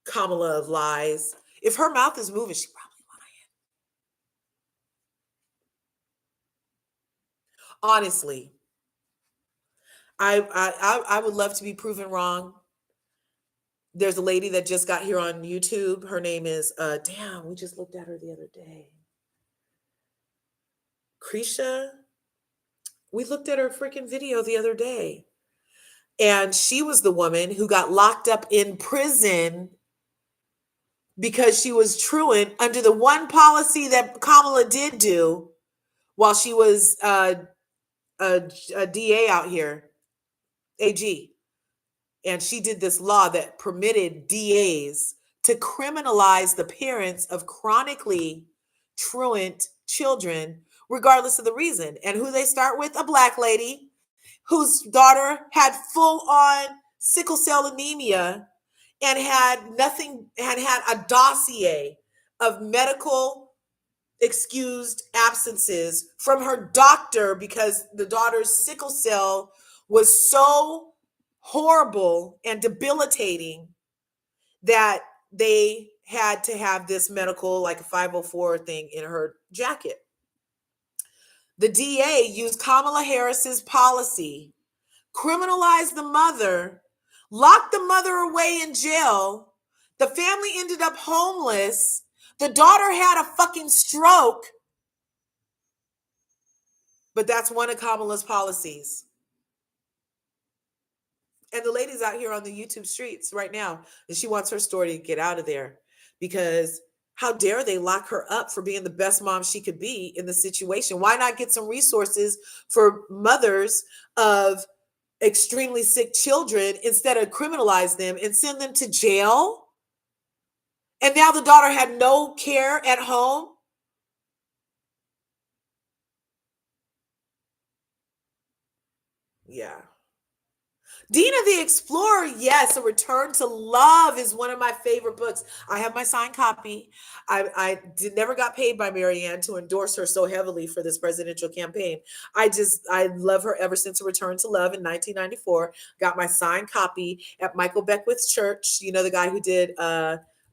Kamala of lies. If her mouth is moving, she's probably lying. Honestly, I would love to be proven wrong. There's a lady that just got here on YouTube. Her name is, we just looked at her the other day. Krisha. We looked at her freaking video the other day. And she was the woman who got locked up in prison because she was truant under the one policy that Kamala did do while she was a DA out here, AG. And she did this law that permitted DAs to criminalize the parents of chronically truant children, regardless of the reason. And who they start with? A Black lady whose daughter had full-on sickle cell anemia and had a dossier of medical excused absences from her doctor because the daughter's sickle cell was so horrible and debilitating that they had to have this medical, like a 504 thing in her jacket. The DA used Kamala Harris's policy, criminalized the mother, locked the mother away in jail. The family ended up homeless. The daughter had a fucking stroke. But that's one of Kamala's policies. And the lady's out here on the YouTube streets right now, and she wants her story to get out of there because how dare they lock her up for being the best mom she could be in the situation? Why not get some resources for mothers of extremely sick children instead of criminalize them and send them to jail? And now the daughter had no care at home. Yeah. Dina the Explorer, yes, A Return to Love is one of my favorite books. I have my signed copy. I never got paid by Marianne to endorse her so heavily for this presidential campaign. I love her ever since A Return to Love in 1994. Got my signed copy at Michael Beckwith's church. You know, the guy who did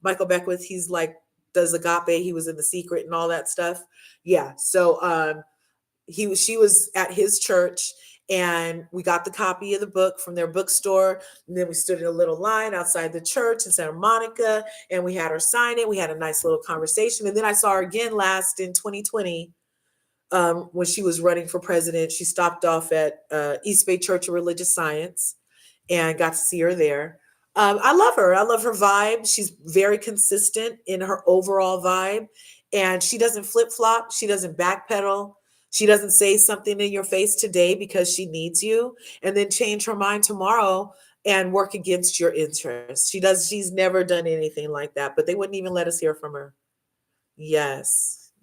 Michael Beckwith, he's like, does agape. He was in The Secret and all that stuff. Yeah. So she was at his church. And we got the copy of the book from their bookstore. And then we stood in a little line outside the church in Santa Monica. And we had her sign it. We had a nice little conversation. And then I saw her again last in 2020 when she was running for president. She stopped off at East Bay Church of Religious Science and got to see her there. I love her. I love her vibe. She's very consistent in her overall vibe. And she doesn't flip-flop. She doesn't backpedal. She doesn't say something in your face today because she needs you and then change her mind tomorrow and work against your interests. She's never done anything like that, but they wouldn't even let us hear from her. Yes.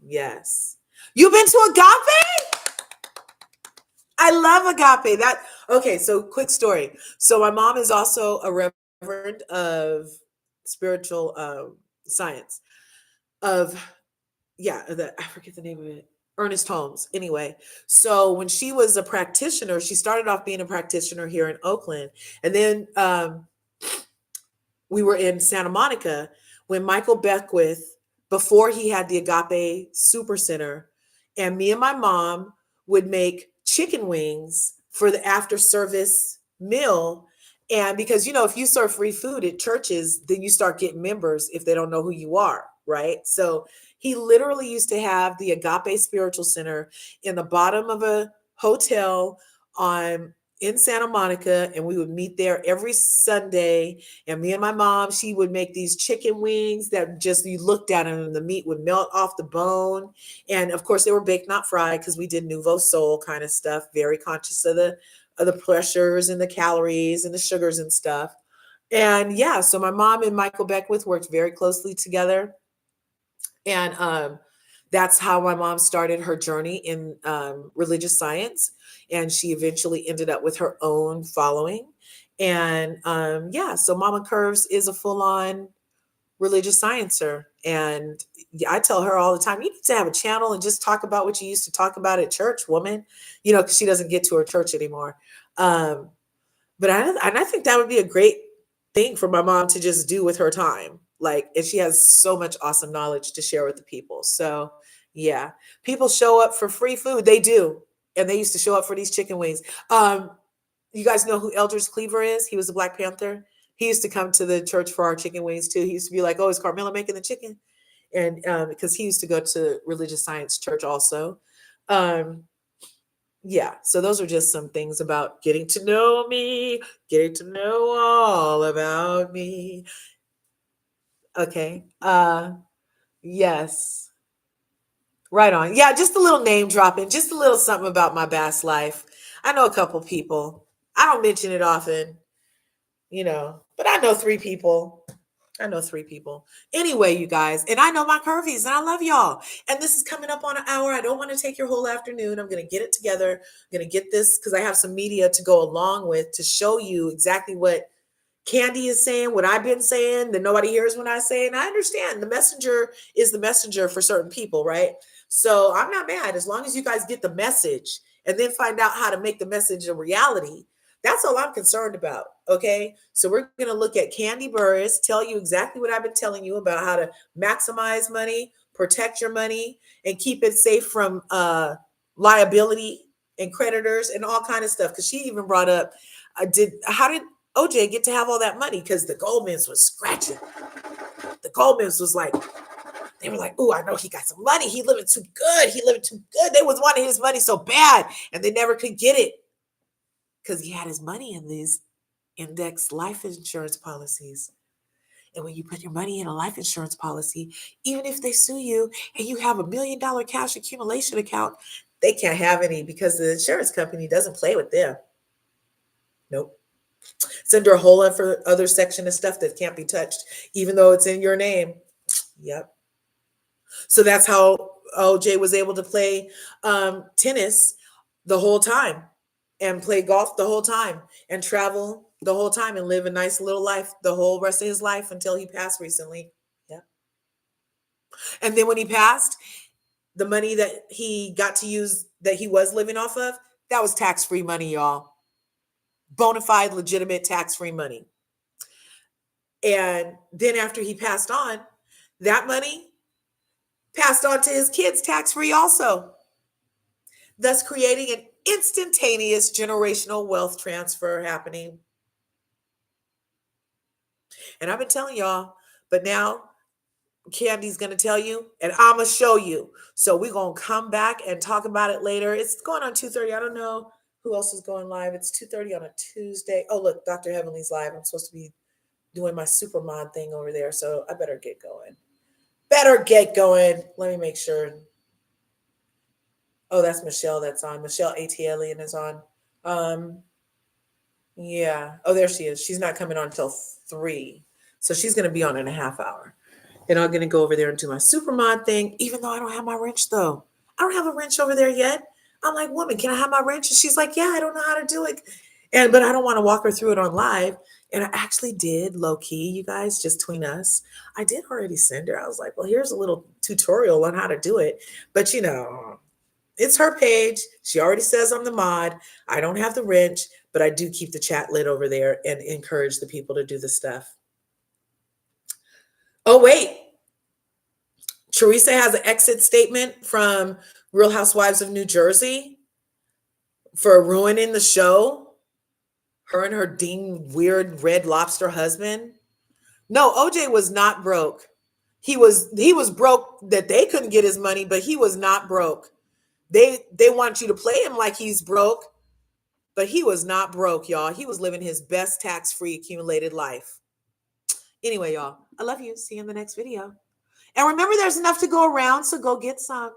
You've been to Agape? I love Agape. Okay, so quick story. So my mom is also a Reverend of spiritual science of I forget the name of it. Ernest Holmes. Anyway, so when she was a practitioner, she started off being a practitioner here in Oakland, and then we were in Santa Monica when Michael Beckwith, before he had the Agape Super Center, and me and my mom would make chicken wings for the after service meal. And because, if you serve free food at churches, then you start getting members if they don't know who you are, right? So he literally used to have the Agape Spiritual Center in the bottom of a hotel in Santa Monica, and we would meet there every Sunday. And me and my mom, she would make these chicken wings that just, you looked at them and the meat would melt off the bone. And of course, they were baked, not fried, because we did Nouveau Soul kind of stuff, very conscious of the pressures and the calories and the sugars and stuff. And yeah, so my mom and Michael Beckwith worked very closely together. And that's how my mom started her journey in religious science. And she eventually ended up with her own following. And so Mama Curves is a full-on religious sciencer. And I tell her all the time, you need to have a channel and just talk about what you used to talk about at church, woman, because she doesn't get to her church anymore. But I think that would be a great thing for my mom to just do with her time. And she has so much awesome knowledge to share with the people. So yeah, people show up for free food. They do. And they used to show up for these chicken wings. You guys know who Eldridge Cleaver is? He was the Black Panther. He used to come to the church for our chicken wings too. He used to be like, oh, is Carmela making the chicken? And because he used to go to religious science church also. So those are just some things about getting to know me, getting to know all about me. Okay. Yes. Right on. Yeah, just a little name dropping, just a little something about my past life. I know a couple people. I don't mention it often, but I know 3 people. Anyway, you guys, and I know my curvies, and I love y'all. And this is coming up on an hour. I don't want to take your whole afternoon. I'm going to get it together. I'm going to get this because I have some media to go along with to show you exactly what Candy is saying, what I've been saying, that nobody hears when I say, and I understand the messenger is the messenger for certain people, right? So I'm not mad as long as you guys get the message and then find out how to make the message a reality. That's all I'm concerned about. Okay. So we're going to look at Candy Burris, tell you exactly what I've been telling you about how to maximize money, protect your money, and keep it safe from liability and creditors and all kind of stuff. Because she even brought up, how did OJ get to have all that money? Because the Goldmans was scratching. The Goldmans was like, they were like, oh, I know he got some money. He living too good. They was wanting his money so bad, and they never could get it because he had his money in these index life insurance policies. And when you put your money in a life insurance policy, even if they sue you and you have $1 million cash accumulation account, they can't have any because the insurance company doesn't play with them. Nope. It's under a whole other section of stuff that can't be touched, even though it's in your name. Yep. So that's how OJ was able to play tennis the whole time and play golf the whole time and travel the whole time and live a nice little life the whole rest of his life until he passed recently. Yeah. And then when he passed, the money that he got to use that he was living off of, that was tax-free money, y'all. Bona fide, legitimate tax-free money. And then after he passed on, that money passed on to his kids tax-free also, thus creating an instantaneous generational wealth transfer happening. And I've been telling y'all, but now Candy's going to tell you, and I'm going to show you. So we're going to come back and talk about it later. It's going on 2:30. I don't know who else is going live. It's 2:30 on a Tuesday. Oh, look, Dr. Heavenly's live. I'm supposed to be doing my Supermon thing over there, so I better get going. Let me make sure. Oh, that's Michelle that's on. Michelle A.T.Alien is on. Yeah. Oh, there she is. She's not coming on until 3. So she's going to be on in a half hour. And I'm going to go over there and do my Supermon thing, even though I don't have my wrench, though. I don't have a wrench over there yet. I'm like, woman, can I have my wrench? And she's like, yeah, I don't know how to do it. But I don't want to walk her through it on live And I actually did, low key, you guys, just between us. I did already send her. I was like, well, here's a little tutorial on how to do it. But it's her page. She already says I'm the mod. I don't have the wrench, but I do keep the chat lit over there and encourage the people to do the stuff. Oh, wait. Teresa has an exit statement from Real Housewives of New Jersey for ruining the show. Her and her ding weird red lobster husband. No, OJ was not broke. He was broke that they couldn't get his money, but he was not broke. They want you to play him like he's broke, but he was not broke, y'all. He was living his best tax-free accumulated life. Anyway, y'all, I love you. See you in the next video. And remember, there's enough to go around, so go get some.